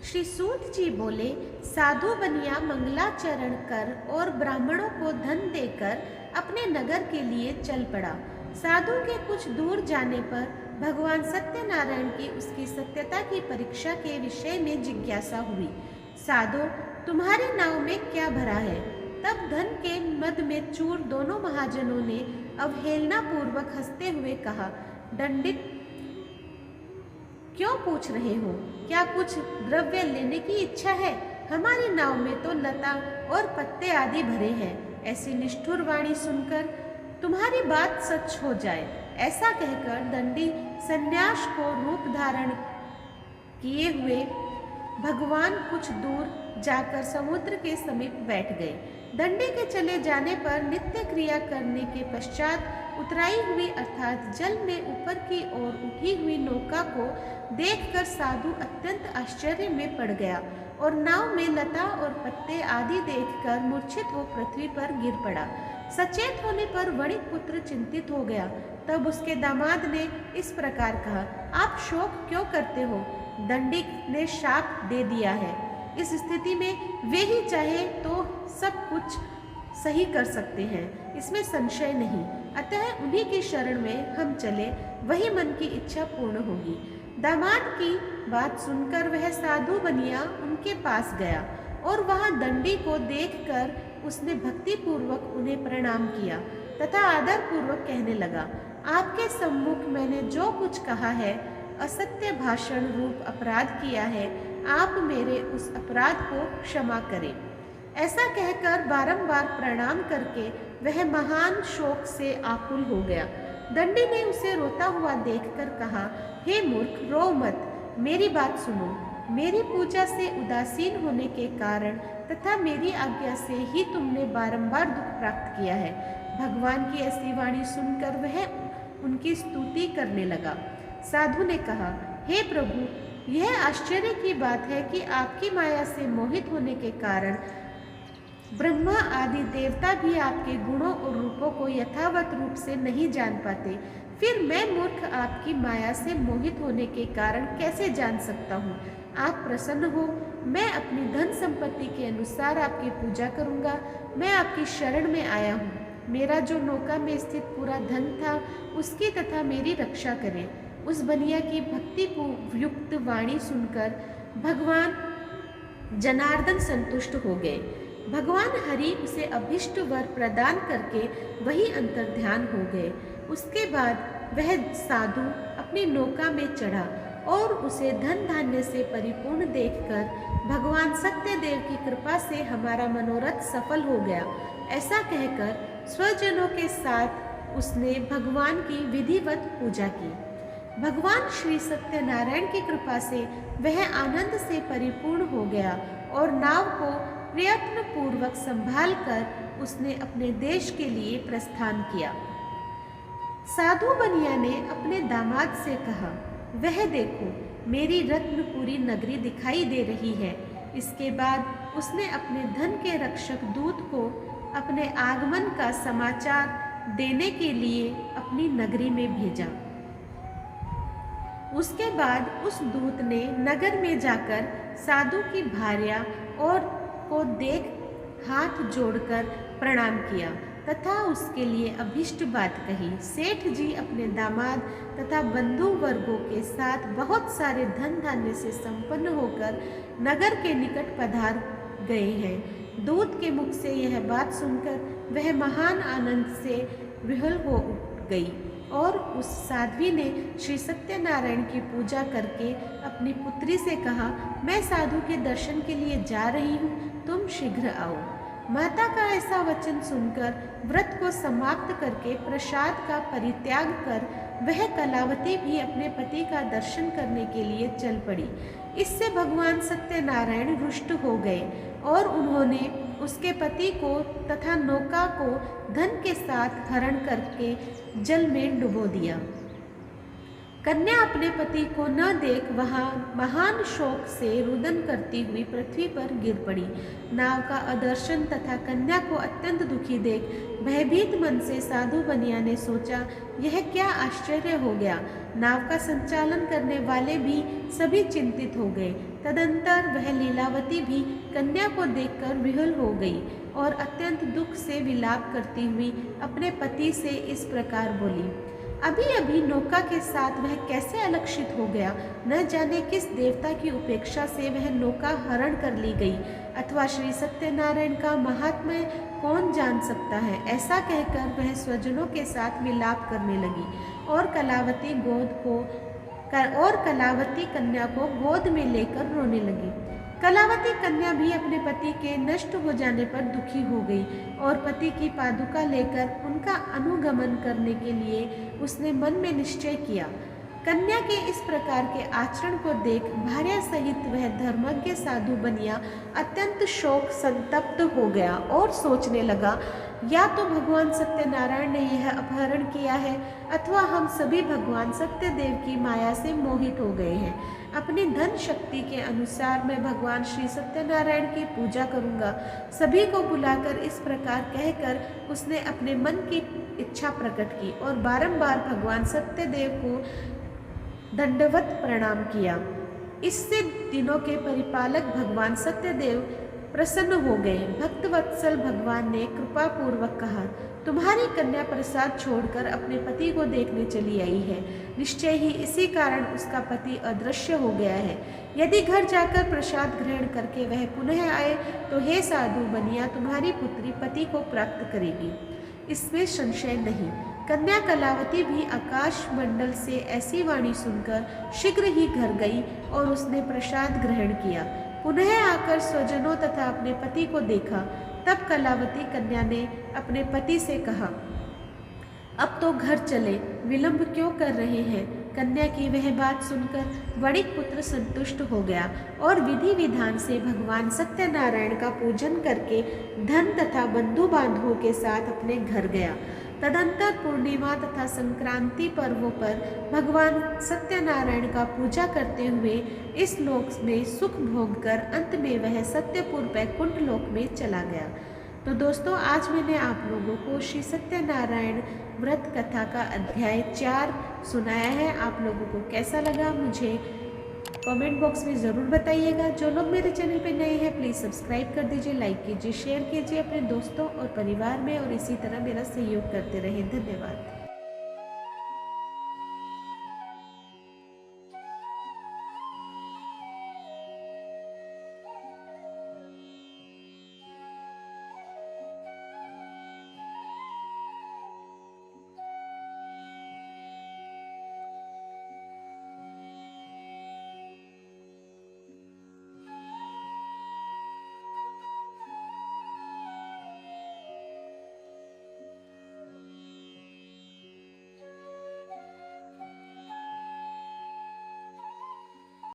श्री सूत जी बोले, साधु बनिया मंगलाचरण कर और ब्राह्मणों को धन देकर अपने नगर के लिए चल पड़ा। साधु के कुछ दूर जाने पर भगवान सत्यनारायण की उसकी सत्यता की परीक्षा के विषय में जिज्ञासा हुई। साधु, तुम्हारी नाव में क्या भरा है? तब धन के मद में चूर दोनों महाजनों ने अवहेलना पूर्वक हंसते हुए कहा, दंडित, क्यों पूछ रहे हो? क्या कुछ द्रव्य लेने की इच्छा है? हमारी नाव में तो लता और पत्ते आदि भरे हैं। ऐसी निष्ठुर वाणी सुनकर तुम्हारी बात सच हो जाए, ऐसा कहकर दंडी सन्यास को रूप धारण किए हुए भगवान कुछ दूर जाकर समुद्र के समीप बैठ गए। दंडी के चले जाने पर नित्य क्रिया करने के पश्चात उतराई हुई अर्थात जल में ऊपर की ओर उठी हुई नौका को देखकर साधु अत्यंत आश्चर्य में पड़ गया और नाव में लता और पत्ते आदि देखकर मूर्छित हो पृथ्वी पर गिर पड़ा। सचेत होने पर वणिक पुत्र चिंतित हो गया। तब उसके दामाद ने इस प्रकार कहा, आप शोक क्यों करते हो? दंडिक ने शाप दे दिया है। इस स्थिति में वे ही चाहे तो सब कुछ सही कर सकते हैं, इसमें संशय नहीं। अतः उन्हीं की शरण में हम चले, वही मन की इच्छा पूर्ण होगी। दामाद की बात सुनकर वह साधु बनिया उनके पास गया और वहां दंडी को देखकर उसने भक्ति पूर्वक उन्हें प्रणाम किया तथा आदर पूर्वक कहने लगा, आपके सम्मुख मैंने जो कुछ कहा है, असत्य भाषण रूप अपराध किया है, आप मेरे उस अपराध को क्षमा करें। ऐसा कहकर बारंबार प्रणाम करके वह महान शोक से आकुल हो गया। दंडी ने उसे रोता हुआ देखकर कहा, हे मूर्ख, रो मत, मेरी बात सुनो। मेरी पूजा से उदासीन होने के कारण तथा मेरी आज्ञा से ही तुमने बारंबार दुख प्राप्त किया है। भगवान की ऐसी वाणी सुनकर वह उनकी स्तुति करने लगा। साधु ने कहा, हे प्रभु, यह आश्चर्य की बात है कि आपकी माया से मोहित होने के कारण ब्रह्मा आदि देवता भी आपके गुणों और रूपों को यथावत रूप से नहीं जान पाते। फिर मैं मूर्ख आपकी माया से मोहित होने के कारण कैसे जान सकता हूँ? आप प्रसन्न हो, मैं अपनी धन संपत्ति के अनुसार आपकी पूजा करूँगा। मैं आपकी शरण में आया हूँ। मेरा जो नौका में स्थित पूरा धन था, उसकी तथा मेरी रक्षा करें। उस बनिया की भक्ति युक्त वाणी सुनकर भगवान जनार्दन संतुष्ट हो गए। भगवान हरि उसे अभिष्ट वर प्रदान करके वही अंतर्ध्यान हो गए। उसके बाद वह साधु अपनी नौका में चढ़ा और उसे धन धान्य से परिपूर्ण देखकर भगवान सत्यदेव की कृपा से हमारा मनोरथ सफल हो गया, ऐसा कहकर स्वजनों के साथ उसने भगवान की विधिवत पूजा की। भगवान श्री सत्यनारायण की कृपा से वह आनंद से परिपूर्ण हो गया और नाव को प्रयत्न पूर्वक संभाल कर उसने अपने देश के लिए प्रस्थान किया। साधु बनिया ने अपने दामाद से कहा, वह देखो, मेरी रत्नपुरी नगरी दिखाई दे रही है। इसके बाद उसने अपने धन के रक्षक दूत को अपने आगमन का समाचार देने के लिए अपनी नगरी में भेजा। उसके बाद उस दूत ने नगर में जाकर साधु की भार्या और को देख हाथ जोड़कर प्रणाम किया तथा उसके लिए अभीष्ट बात कही। सेठ जी अपने दामाद तथा बंधु वर्गों के साथ बहुत सारे धन धान्य से संपन्न होकर नगर के निकट पधार गए हैं। दूत के मुख से यह बात सुनकर वह महान आनंद से विह्वल हो गई और उस साध्वी ने श्री सत्यनारायण की पूजा करके अपनी पुत्री से कहा, मैं साधु के दर्शन के लिए जा रही हूँ, तुम शीघ्र आओ। माता का ऐसा वचन सुनकर व्रत को समाप्त करके प्रसाद का परित्याग कर वह कलावती भी अपने पति का दर्शन करने के लिए चल पड़ी। इससे भगवान सत्यनारायण रुष्ट हो गए और उन्होंने उसके पति को तथा नौका को धन के साथ हरण करके जल में डुबो दिया। कन्या अपने पति को न देख वहां महान शोक से रुदन करती हुई पृथ्वी पर गिर पड़ी। नाव का अदर्शन तथा कन्या को अत्यंत दुखी देख भयभीत मन से साधु बनिया ने सोचा, यह क्या आश्चर्य हो गया। नाव का संचालन करने वाले भी सभी चिंतित हो गए। तदंतर वह लीलावती भी कन्या को देखकर विह्वल हो गई और अत्यंत दुख से विलाप करती हुई अपने पति से इस प्रकार बोली। अभी अभी नौका के साथ वह कैसे अलक्षित हो गया, न जाने किस देवता की उपेक्षा से वह नौका हरण कर ली गई, अथवा श्री सत्यनारायण का महात्म्य कौन जान सकता है। ऐसा कहकर वह स्वजनों के साथ विलाप करने लगी और कलावती कन्या को गोद में लेकर रोने लगी। कलावती कन्या भी अपने पति के नष्ट हो जाने पर दुखी हो गई और पति की पादुका लेकर उनका अनुगमन करने के लिए उसने मन में निश्चय किया। कन्या के इस प्रकार के आचरण को देख भार्या सहित वह धर्मज्ञ साधु बनिया अत्यंत शोक संतप्त हो गया और सोचने लगा, या तो भगवान सत्यनारायण ने यह अपहरण किया है अथवा हम सभी भगवान सत्यदेव की माया से मोहित हो गए हैं। अपनी धन शक्ति के अनुसार मैं भगवान श्री सत्यनारायण की पूजा करूंगा। सभी को बुलाकर इस प्रकार कहकर उसने अपने मन की इच्छा प्रकट की और बारंबार भगवान सत्यदेव को दंडवत प्रणाम किया। इससे दिनों के परिपालक भगवान सत्यदेव प्रसन्न हो गए। भक्तवत्सल भगवान ने कृपा पूर्वक कहा, तुम्हारी कन्या प्रसाद छोड़कर अपने पति को देखने चली आई है। निश्चय ही इसी कारण उसका पति अदृश्य हो गया है। यदि घर जाकर प्रसाद ग्रहण करके वह पुनः आए तो हे साधु बनिया, तुम्हारी पुत्री पति को प्राप्त करेगी, इसमें संशय नहीं। कन्या कलावती भी आकाश मंडल से ऐसी वाणी सुनकर शीघ्र ही घर गई और उसने प्रसाद ग्रहण किया। पुनः आकर स्वजनों तथा अपने पति को देखा। तब कलावती कन्या ने अपने पति से कहा, अब तो घर चले, विलंब क्यों कर रहे हैं। कन्या की वह बात सुनकर वणिक पुत्र संतुष्ट हो गया और विधि विधान से भगवान सत्यनारायण का पूजन करके धन तथा बंधु बांधवों के साथ अपने घर गया। तदंतर पूर्णिमा तथा संक्रांति पर्वों पर भगवान सत्यनारायण का पूजा करते हुए इस लोक में सुख भोग कर अंत में वह सत्यपुर बैकुंठ लोक में चला गया। तो दोस्तों, आज मैंने आप लोगों को श्री सत्यनारायण व्रत कथा का अध्याय 4 सुनाया है। आप लोगों को कैसा लगा मुझे कमेंट बॉक्स में ज़रूर बताइएगा। जो लोग मेरे चैनल पर नए हैं प्लीज़ सब्सक्राइब कर दीजिए, लाइक कीजिए, शेयर कीजिए अपने दोस्तों और परिवार में और इसी तरह मेरा सहयोग करते रहें। धन्यवाद।